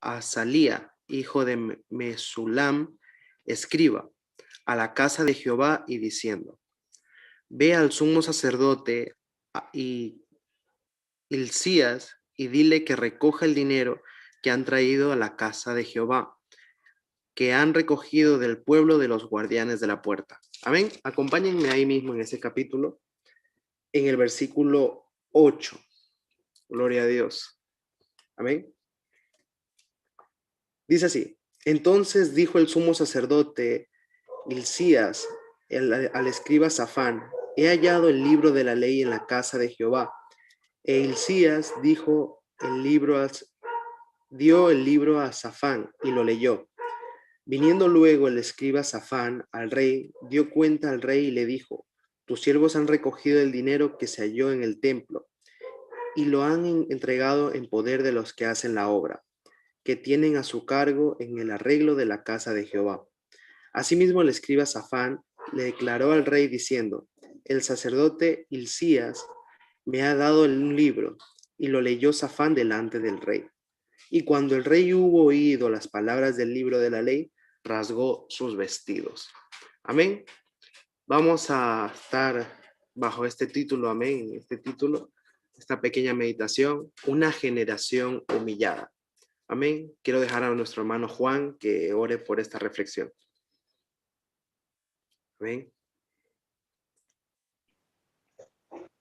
Asalía, hijo de Mesulam, escriba, a la casa de Jehová y diciendo: Ve al sumo sacerdote y Hilcías y dile que recoja el dinero que han traído a la casa de Jehová, que han recogido del pueblo de los guardianes de la puerta. Amén. Acompáñenme ahí mismo en ese capítulo, en el versículo 8. Gloria a Dios. Amén. Dice así: Entonces dijo el sumo sacerdote Hilcías al escriba Safán: He hallado el libro de la ley en la casa de Jehová. E Hilcías dio el libro a Safán y lo leyó. Viniendo luego el escriba Safán al rey, dio cuenta al rey y le dijo: Tus siervos han recogido el dinero que se halló en el templo y lo han entregado en poder de los que hacen la obra, que tienen a su cargo en el arreglo de la casa de Jehová. Asimismo el escriba Safán le declaró al rey diciendo: El sacerdote Hilcías me ha dado un libro. Y lo leyó Safán delante del rey. Y cuando el rey hubo oído las palabras del libro de la ley, rasgó sus vestidos. Amén. Vamos a estar bajo este título, amén, este título, esta pequeña meditación: una generación humillada. Amén. Quiero dejar a nuestro hermano Juan que ore por esta reflexión. Amén.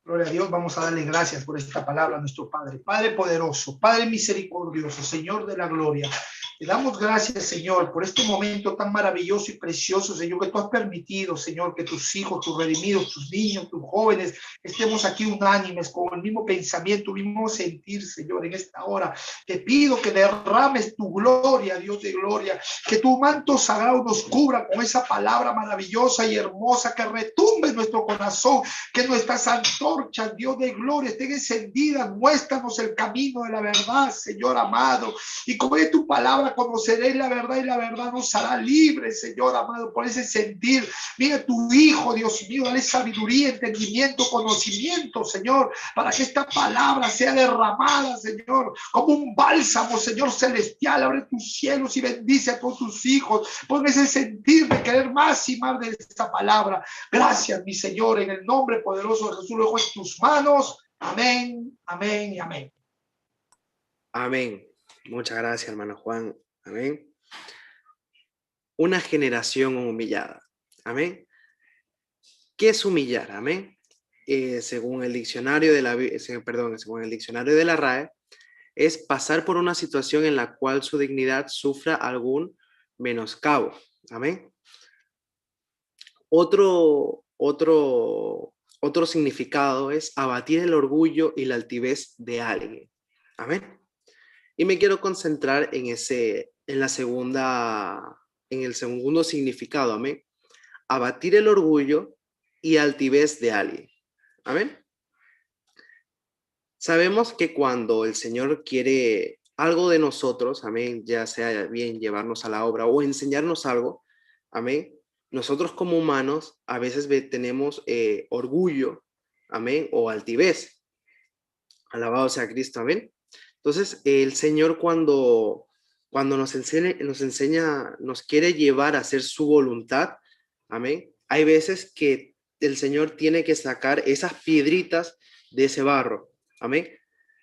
Gloria a Dios, vamos a darle gracias por esta palabra a nuestro Padre. Padre poderoso, Padre misericordioso, Señor de la gloria. Te damos gracias, Señor, por este momento tan maravilloso y precioso, Señor, que tú has permitido, Señor, que tus hijos, tus redimidos, tus niños, tus jóvenes, estemos aquí unánimes, con el mismo pensamiento, el mismo sentir, Señor, en esta hora. Te pido que derrames tu gloria, Dios de gloria, que tu manto sagrado nos cubra con esa palabra maravillosa y hermosa que retumbe en nuestro corazón, que nuestras antorchas, Dios de gloria, estén encendidas. Muéstranos el camino de la verdad, Señor amado, y como es tu palabra, conoceréis la verdad y la verdad nos hará libres, Señor amado, por ese sentir. Mira tu Hijo, Dios mío, dale sabiduría, entendimiento, conocimiento, Señor, para que esta palabra sea derramada, Señor, como un bálsamo, Señor celestial. Abre tus cielos y bendice a todos tus hijos. Pon ese sentir de querer más y más de esta palabra. Gracias, mi Señor, en el nombre poderoso de Jesús lo dejo en tus manos. Amén, amén y amén. Amén. Muchas gracias, hermano Juan. Amén. Una generación humillada. Amén. ¿Qué es humillar? Amén. Según el diccionario según el diccionario de la RAE, es pasar por una situación en la cual su dignidad sufra algún menoscabo. Amén. Otro significado es abatir el orgullo y la altivez de alguien. Amén. Y me quiero concentrar en el segundo significado, amén. Abatir el orgullo y altivez de alguien. Amén. Sabemos que cuando el Señor quiere algo de nosotros, amén, ya sea bien llevarnos a la obra o enseñarnos algo, amén, nosotros como humanos a veces tenemos orgullo, amén, o altivez. Alabado sea Cristo, amén. Entonces, el Señor cuando nos enseña, nos quiere llevar a hacer su voluntad, amén, hay veces que el Señor tiene que sacar esas piedritas de ese barro, amén.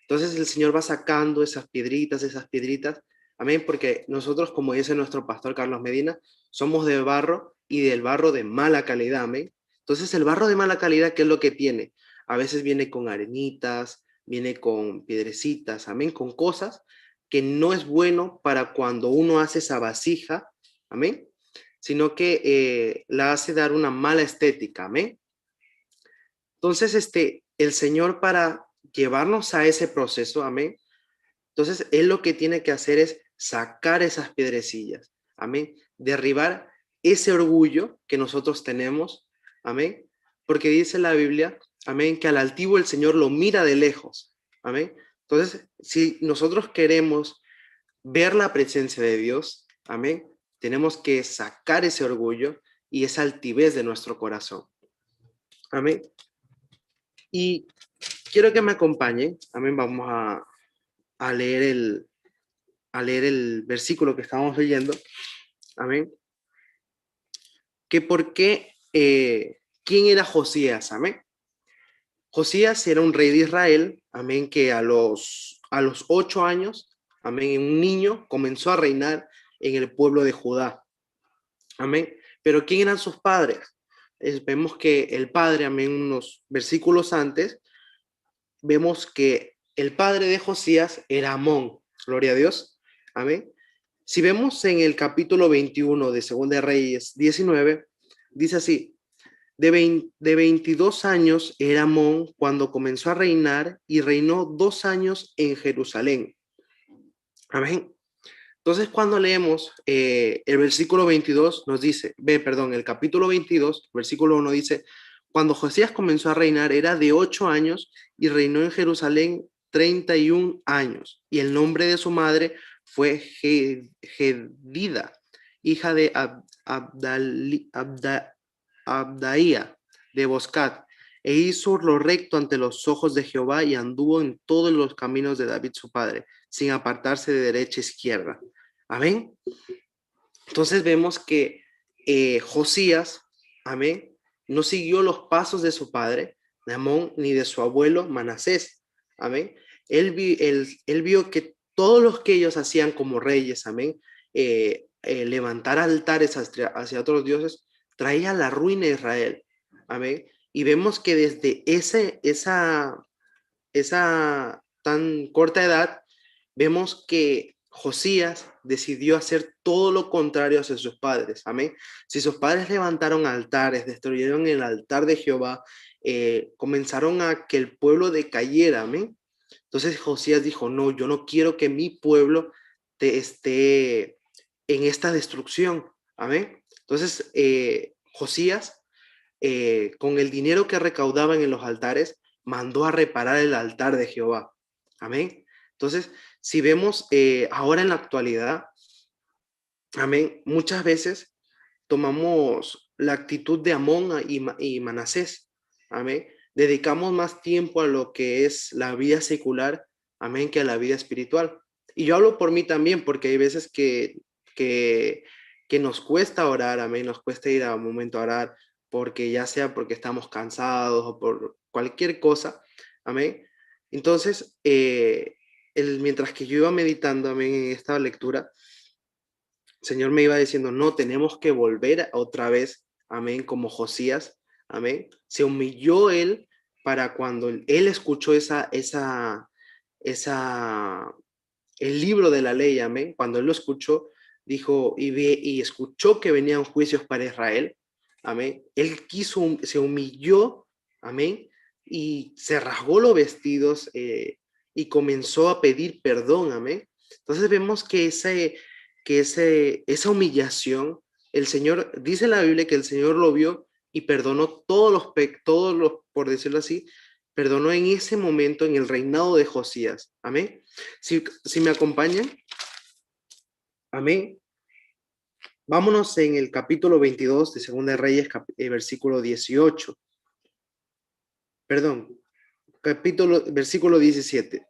Entonces el Señor va sacando esas piedritas, amén, porque nosotros, como dice nuestro pastor Carlos Medina, somos de barro y del barro de mala calidad, amén. Entonces el barro de mala calidad, ¿qué es lo que tiene? A veces viene con arenitas, viene con piedrecitas, amén, con cosas que no es bueno para cuando uno hace esa vasija, amén, sino que la hace dar una mala estética, amén. Entonces, el Señor, para llevarnos a ese proceso, amén, entonces Él lo que tiene que hacer es sacar esas piedrecillas, amén, derribar ese orgullo que nosotros tenemos, amén, porque dice la Biblia, amén, que al altivo el Señor lo mira de lejos, amén. Entonces, si nosotros queremos ver la presencia de Dios, amén, tenemos que sacar ese orgullo y esa altivez de nuestro corazón, amén. Y quiero que me acompañen, amén, vamos a leer a leer el versículo que estábamos leyendo, amén, que por qué, ¿quién era Josías? Amén. Josías era un rey de Israel, amén, que a los 8 años, amén, un niño comenzó a reinar en el pueblo de Judá, amén. Pero ¿quién eran sus padres? Vemos que el padre, amén, unos versículos antes, vemos que el padre de Josías era Amón, gloria a Dios, amén. Si vemos en el capítulo 21 de Segunda de Reyes 19, dice así: de 22 años era Amón cuando comenzó a reinar y reinó 2 años en Jerusalén. Amén. Entonces, cuando leemos el versículo 22, nos dice, el capítulo 22, versículo 1 dice, cuando Josías comenzó a reinar era de 8 años y reinó en Jerusalén 31 años. Y el nombre de su madre fue Gedida, hija de Abdaía de Boscat, e hizo lo recto ante los ojos de Jehová y anduvo en todos los caminos de David su padre, sin apartarse de derecha a izquierda. Amén. Entonces vemos que Josías, amén, no siguió los pasos de su padre, de Amón, ni de su abuelo Manasés. Amén. Él vio que todos los que ellos hacían como reyes, amén, levantar altares hacia otros dioses, traía la ruina a Israel. Amén. Y vemos que desde esa tan corta edad, vemos que Josías decidió hacer todo lo contrario hacia sus padres. Amén. Si sus padres levantaron altares, destruyeron el altar de Jehová, comenzaron a que el pueblo decayera. Amén. Entonces Josías dijo, no, yo no quiero que mi pueblo esté en esta destrucción. Amén. Entonces Josías, con el dinero que recaudaban en los altares, mandó a reparar el altar de Jehová. Amén. Entonces, si vemos ahora en la actualidad, amén, muchas veces tomamos la actitud de Amón y Manasés, amén. Dedicamos más tiempo a lo que es la vida secular, amén, que a la vida espiritual. Y yo hablo por mí también, porque hay veces que, que nos cuesta orar, amén, nos cuesta ir a un momento a orar, porque ya sea porque estamos cansados o por cualquier cosa, amén. Entonces, mientras que yo iba meditando, amén, en esta lectura, el Señor me iba diciendo, no, tenemos que volver otra vez, amén, como Josías, amén. Se humilló él para cuando él escuchó esa, el libro de la ley, amén. Cuando él lo escuchó, dijo y escuchó que venían juicios para Israel, amén. Él se humilló, amén, y se rasgó los vestidos y comenzó a pedir perdón, amén. Entonces vemos que esa humillación, el Señor, dice la Biblia que el Señor lo vio y perdonó por decirlo así, perdonó en ese momento en el reinado de Josías. Amén. Si me acompañan, amén. Vámonos en el capítulo 22 de Segunda de Reyes, versículo 18. Perdón, versículo 17.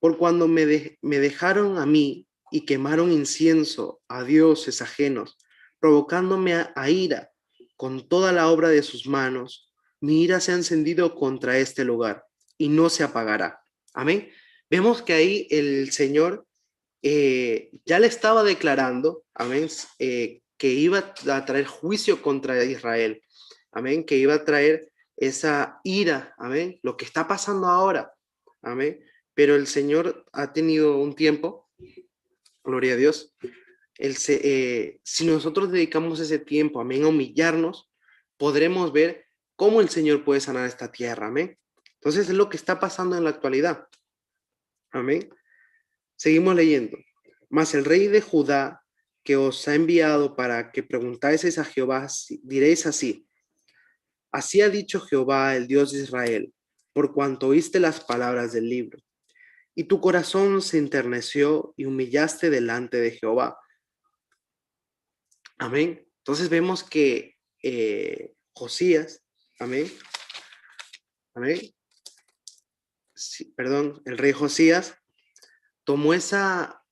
Por cuando me dejaron a mí y quemaron incienso a dioses ajenos, provocándome a ira con toda la obra de sus manos, mi ira se ha encendido contra este lugar y no se apagará. Amén. Vemos que ahí el Señor ya le estaba declarando, amén, que iba a traer juicio contra Israel. Amén, que iba a traer esa ira, amén, lo que está pasando ahora. Amén. Pero el Señor ha tenido un tiempo, gloria a Dios, si nosotros dedicamos ese tiempo, amén, a humillarnos, podremos ver cómo el Señor puede sanar esta tierra, amén. Entonces es lo que está pasando en la actualidad, amén. Seguimos leyendo. Mas el rey de Judá que os ha enviado para que preguntáis a Jehová, diréis así: así ha dicho Jehová, el Dios de Israel, por cuanto oíste las palabras del libro. Y tu corazón se enterneció y humillaste delante de Jehová. Amén. Entonces vemos que Josías, amén, amén, sí, perdón, el rey Josías tomó esa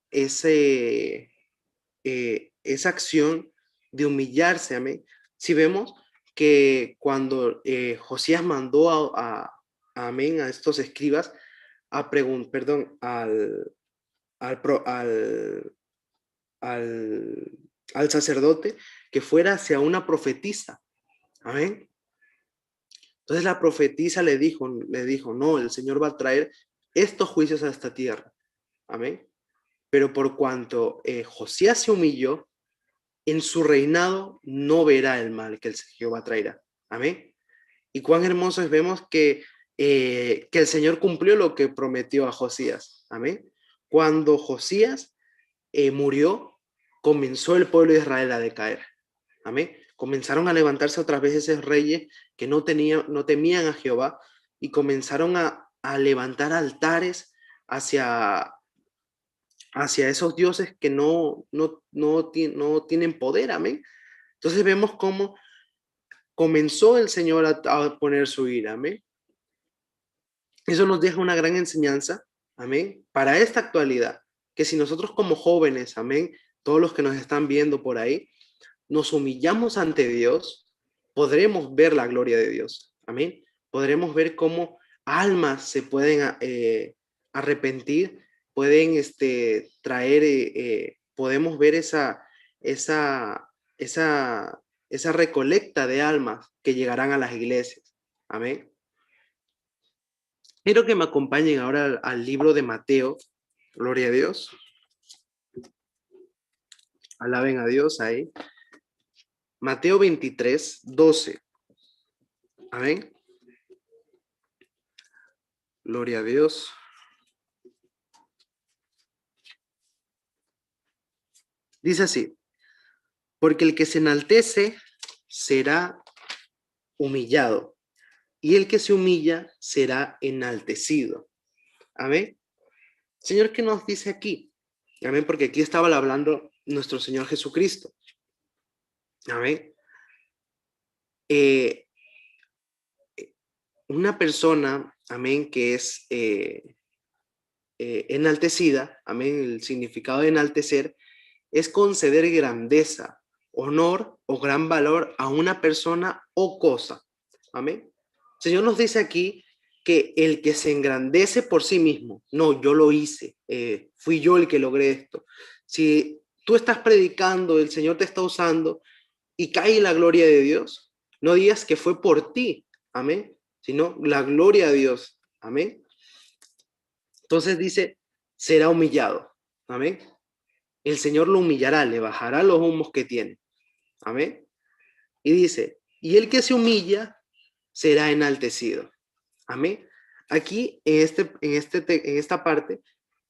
acción de humillarse, amén. Si vemos que cuando Josías mandó amén, a estos escribas a preguntar, perdón, al sacerdote que fuera hacia una profetisa, amén. Entonces la profetisa le dijo, no, el Señor va a traer estos juicios a esta tierra, amén. Pero por cuanto Josías se humilló, en su reinado no verá el mal que el Jehová traerá. Amén. Y cuán hermoso es vemos que el Señor cumplió lo que prometió a Josías. Amén. Cuando Josías murió, comenzó el pueblo de Israel a decaer. Amén. Comenzaron a levantarse otras veces esos reyes que no temían a Jehová y comenzaron a levantar altares hacia esos dioses que no tienen poder, amén. Entonces vemos cómo comenzó el Señor a poner su ira, amén. Eso nos deja una gran enseñanza, amén, para esta actualidad, que si nosotros como jóvenes, amén, todos los que nos están viendo por ahí, nos humillamos ante Dios, podremos ver la gloria de Dios, amén. Podremos ver cómo almas se pueden arrepentir, pueden traer, podemos ver esa, esa, esa recolecta de almas que llegarán a las iglesias, amén. Quiero que me acompañen ahora al libro de Mateo, gloria a Dios, alaben a Dios ahí. Mateo 23, 12, amén. Gloria a Dios. Dice así, porque el que se enaltece será humillado, y el que se humilla será enaltecido. Amén. Señor, ¿qué nos dice aquí? Amén, porque aquí estaba hablando nuestro Señor Jesucristo. Amén. Una persona, amén, que es enaltecida, amén, el significado de enaltecer es conceder grandeza, honor o gran valor a una persona o cosa. Amén. El Señor nos dice aquí que el que se engrandece por sí mismo, no, yo lo hice, fui yo el que logré esto. Si tú estás predicando, el Señor te está usando y cae la gloria de Dios, no digas que fue por ti, amén, sino la gloria de Dios, amén. Entonces dice, será humillado, amén. El Señor lo humillará, le bajará los humos que tiene. Amén. Y dice, y el que se humilla será enaltecido. Amén. Aquí, en esta parte,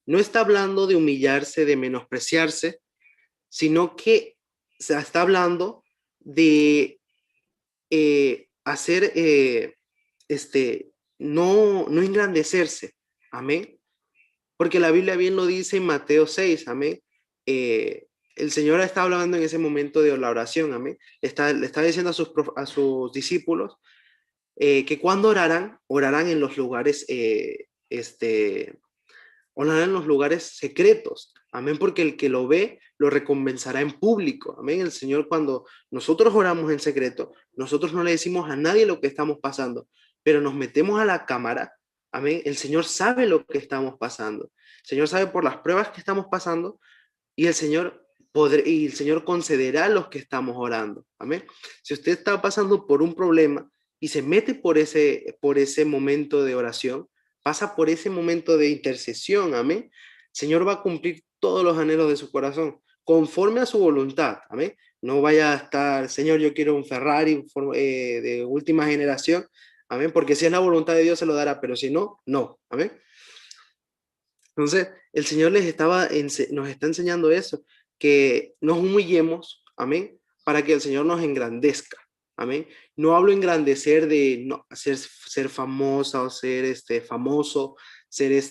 no está hablando de humillarse, de menospreciarse, sino que se está hablando de hacer, no engrandecerse. Amén. Porque la Biblia bien lo dice en Mateo 6, amén. El Señor está hablando en ese momento de la oración, amén. Le está diciendo a sus discípulos que cuando orarán en los lugares, orarán en los lugares secretos, amén, porque el que lo ve lo recompensará en público, amén. El Señor, cuando nosotros oramos en secreto, nosotros no le decimos a nadie lo que estamos pasando, pero nos metemos a la cámara, amén. El Señor sabe lo que estamos pasando, el Señor sabe por las pruebas que estamos pasando y el Señor concederá a los que estamos orando, amén. Si usted está pasando por un problema y se mete por ese momento de oración, pasa por ese momento de intercesión, amén, el Señor va a cumplir todos los anhelos de su corazón, conforme a su voluntad, amén. No vaya a estar, Señor, yo quiero un Ferrari de última generación, amén, porque si es la voluntad de Dios se lo dará, pero si no, no, amén. Entonces, el Señor nos está enseñando eso, que nos humillemos, amén, para que el Señor nos engrandezca, amén. No hablo engrandecer de no, ser famosa o ser famoso, ser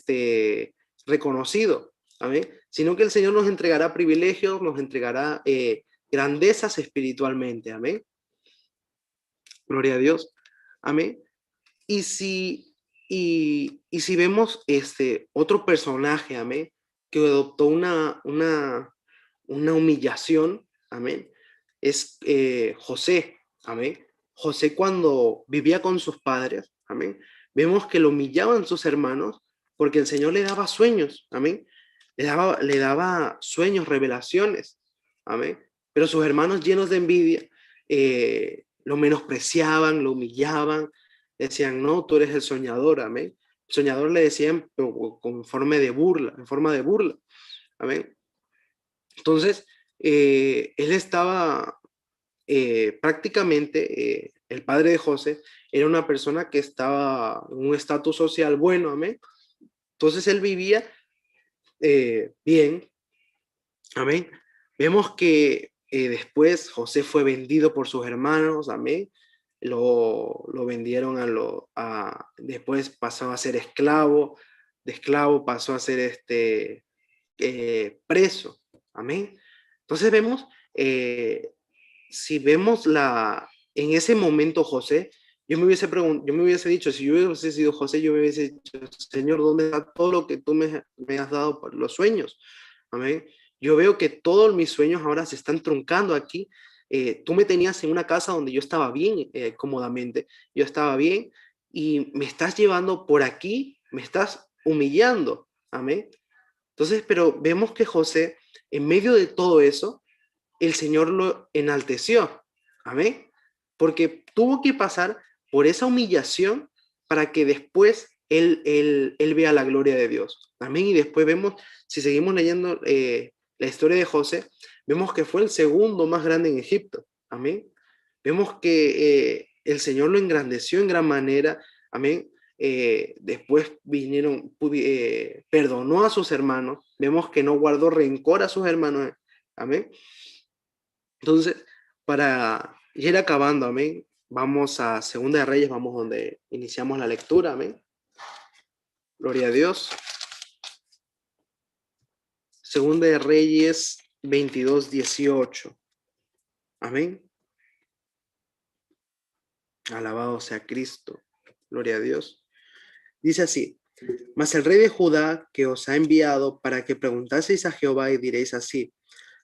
reconocido, amén, sino que el Señor nos entregará privilegios, nos entregará grandezas espiritualmente, amén. Gloria a Dios, amén. Y si vemos otro personaje, amén, que adoptó una humillación, amén, es José, amén. José cuando vivía con sus padres, amén, vemos que lo humillaban sus hermanos porque el Señor le daba sueños, amén, le daba sueños, revelaciones, amén, pero sus hermanos llenos de envidia lo menospreciaban, lo humillaban, decían, no, tú eres el soñador, amén. El soñador le decían con forma de burla, en forma de burla, amén. Entonces, él estaba prácticamente, el padre de José era una persona que estaba en un estatus social bueno, amén. Entonces él vivía bien, amén. Vemos que después José fue vendido por sus hermanos, amén. Lo vendieron después pasó a ser esclavo, de esclavo pasó a ser preso, amén. Entonces vemos, si vemos en ese momento José, yo me hubiese dicho, si yo hubiese sido José, yo me hubiese dicho, Señor, ¿dónde está todo lo que tú me has dado por los sueños? Amén. Yo veo que todos mis sueños ahora se están truncando aquí. Tú me tenías en una casa donde yo estaba bien cómodamente, yo estaba bien y me estás llevando por aquí, me estás humillando. Amén. Entonces, pero vemos que José, en medio de todo eso, el Señor lo enalteció. Amén. Porque tuvo que pasar por esa humillación para que después él vea la gloria de Dios. Amén. Y después vemos, si seguimos leyendo la historia de José, vemos que fue el segundo más grande en Egipto. Amén. Vemos que el Señor lo engrandeció en gran manera. Amén. Después perdonó a sus hermanos. Vemos que no guardó rencor a sus hermanos. Amén. Entonces, para ir acabando, amén, vamos a Segunda de Reyes, vamos donde iniciamos la lectura, amén. Gloria a Dios. Segunda de Reyes 22:18. Amén. Alabado sea Cristo. Gloria a Dios. Dice así: mas el rey de Judá que os ha enviado para que preguntaseis a Jehová y diréis así: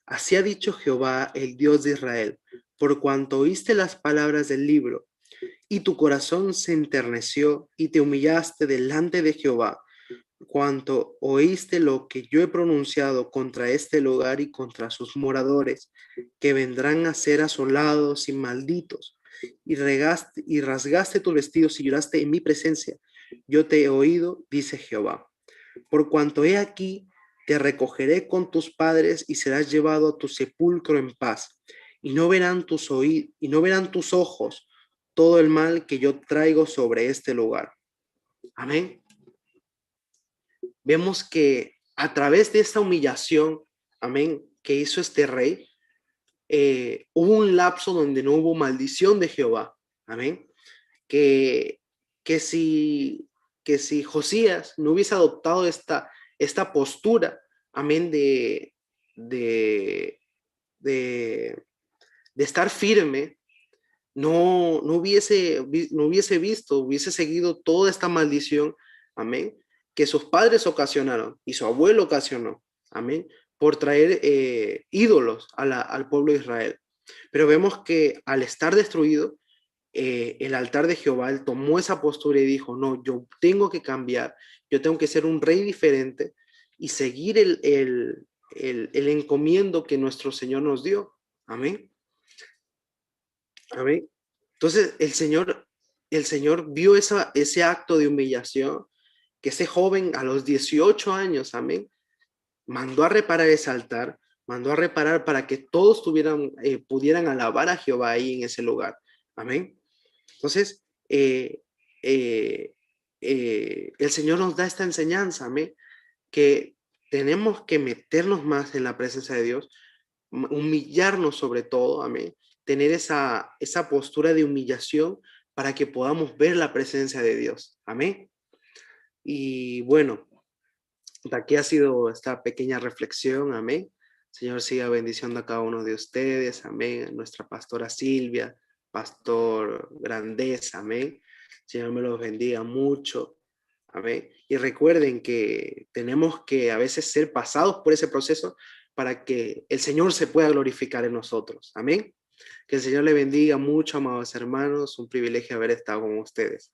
así ha dicho Jehová, el Dios de Israel, por cuanto oíste las palabras del libro, y tu corazón se enterneció y te humillaste delante de Jehová, cuanto oíste lo que yo he pronunciado contra este lugar y contra sus moradores, que vendrán a ser asolados y malditos, y rasgaste tus vestidos y lloraste en mi presencia. Yo te he oído, dice Jehová. Por cuanto he aquí, te recogeré con tus padres y serás llevado a tu sepulcro en paz, y no verán tus ojos todo el mal que yo traigo sobre este lugar. Amén. Vemos que a través de esta humillación, amén, que hizo este rey, hubo un lapso donde no hubo maldición de Jehová. Amén. Que, que, si, que si Josías no hubiese adoptado esta postura, amén, de, de, de estar firme, no hubiese visto, hubiese seguido toda esta maldición, amén, que sus padres ocasionaron y su abuelo ocasionó, amén, por traer ídolos al pueblo de Israel. Pero vemos que al estar destruido, el altar de Jehová, él tomó esa postura y dijo, no, yo tengo que cambiar, yo tengo que ser un rey diferente y seguir el encomiendo que nuestro Señor nos dio. Amén. Amén. Entonces el Señor vio ese acto de humillación, que ese joven a los 18 años, amén, mandó a reparar ese altar, mandó a reparar para que todos pudieran alabar a Jehová ahí en ese lugar. Amén. Entonces, el Señor nos da esta enseñanza, amén, que tenemos que meternos más en la presencia de Dios, humillarnos sobre todo, amén, tener esa postura de humillación para que podamos ver la presencia de Dios, amén. Y bueno, de aquí ha sido esta pequeña reflexión, amén. Señor, siga bendiciendo a cada uno de ustedes, amén. Nuestra pastora Silvia, pastor Grandeza, amén. Señor, me los bendiga mucho. Amén. Y recuerden que tenemos que a veces ser pasados por ese proceso para que el Señor se pueda glorificar en nosotros. Amén. Que el Señor le bendiga mucho, amados hermanos. Un privilegio haber estado con ustedes.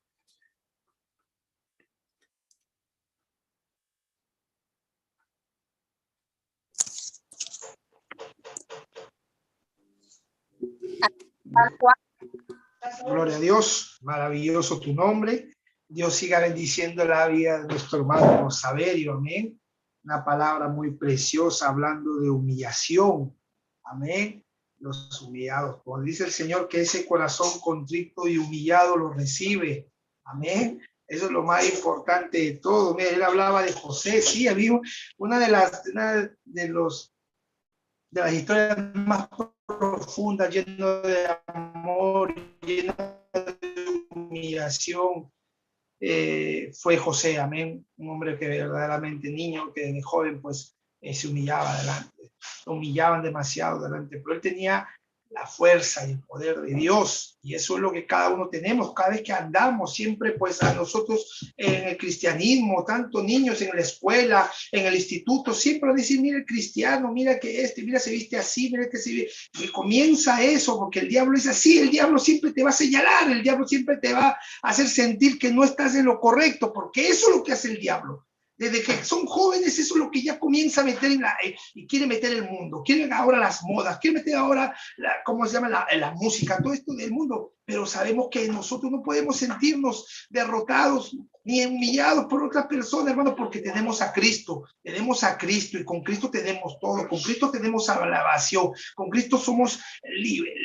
Gloria a Dios, maravilloso tu nombre. Dios siga bendiciendo la vida de nuestro hermano Saverio, amén. Una palabra muy preciosa hablando de humillación, amén. Los humillados, como dice el Señor, que ese corazón contrito y humillado lo recibe, amén. Eso es lo más importante de todo. Mira, él hablaba de José, sí, amigo, una de las historias más profundas, lleno de amor, lleno de humillación, fue José, amén, un hombre que verdaderamente niño, que de joven pues se humillaba delante, lo humillaban demasiado delante, pero él tenía la fuerza y el poder de Dios, y eso es lo que cada uno tenemos, cada vez que andamos, siempre pues a nosotros en el cristianismo, tanto niños en la escuela, en el instituto, siempre decir, mira el cristiano, mira que mira se viste así, mira que se viste, y comienza eso, porque el diablo es así, el diablo siempre te va a señalar, el diablo siempre te va a hacer sentir que no estás en lo correcto, porque eso es lo que hace el diablo. Desde que son jóvenes, eso es lo que ya comienza a meter y quiere meter el mundo, quiere ahora las modas, quiere meter ahora, ¿cómo se llama? La música, todo esto del mundo, pero sabemos que nosotros no podemos sentirnos derrotados ni humillados por otras personas, hermano, porque tenemos a Cristo y con Cristo tenemos todo, con Cristo tenemos salvación, con Cristo somos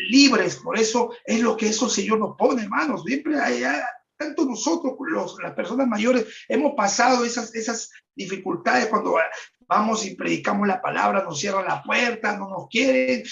libres, por eso es lo que eso el Señor nos pone, hermanos, siempre tanto nosotros, las personas mayores, hemos pasado esas dificultades cuando vamos y predicamos la palabra, nos cierran la puerta, no nos quieren,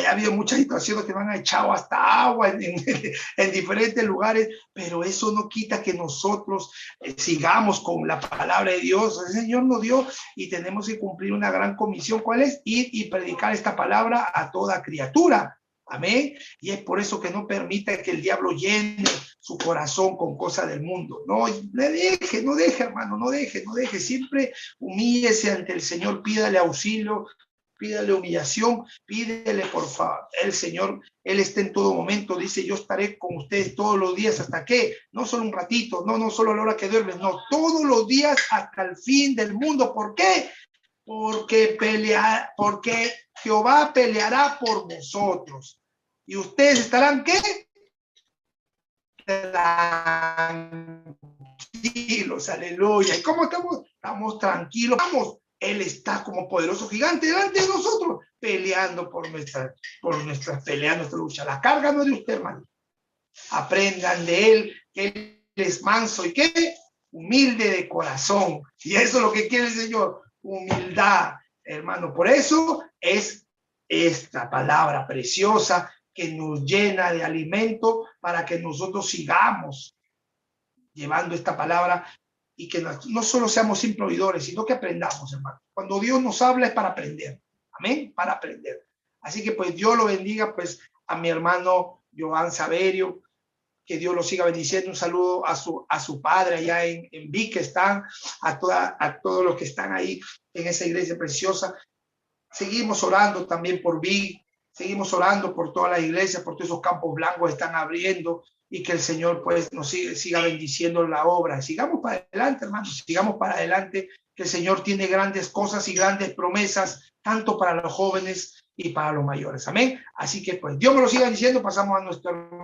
ha habido muchas situaciones que nos han echado hasta agua en diferentes lugares, pero eso no quita que nosotros sigamos con la palabra de Dios. El Señor nos dio y tenemos que cumplir una gran comisión. ¿Cuál es? Ir y predicar esta palabra a toda criatura. Amén. Y es por eso que no permite que el diablo llene su corazón con cosas del mundo. No deje, hermano, no deje. Siempre humíllese ante el Señor, pídale auxilio, pídale humillación, pídele por favor. El Señor, Él está en todo momento, dice, yo estaré con ustedes todos los días, ¿hasta qué? No solo un ratito, no solo a la hora que duermes, no, todos los días hasta el fin del mundo. ¿Por qué? Porque Jehová peleará por nosotros. ¿Y ustedes estarán qué? Tranquilos, aleluya. ¿Y cómo estamos? Estamos tranquilos, vamos. Él está como poderoso gigante delante de nosotros, peleando por nuestra pelea, nuestra lucha. La carga no es de usted, hermano. Aprendan de él, que él es manso y que humilde de corazón. Y eso es lo que quiere el Señor, humildad, hermano. Por eso es esta palabra preciosa que nos llena de alimento para que nosotros sigamos llevando esta palabra y que no solo seamos simples oidores, sino que aprendamos, hermano. Cuando Dios nos habla es para aprender. Amén, para aprender. Así que pues Dios lo bendiga pues a mi hermano Joan Saverio, que Dios lo siga bendiciendo. Un saludo a su padre allá en Vic, que están, a todos los que están ahí en esa iglesia preciosa. Seguimos orando también por Vic, seguimos orando por toda la iglesia, por todos esos campos blancos que están abriendo y que el Señor pues nos siga bendiciendo la obra. Sigamos para adelante, hermanos, sigamos para adelante, que el Señor tiene grandes cosas y grandes promesas, tanto para los jóvenes y para los mayores. Amén. Así que pues Dios me lo siga diciendo, pasamos a nuestro hermano.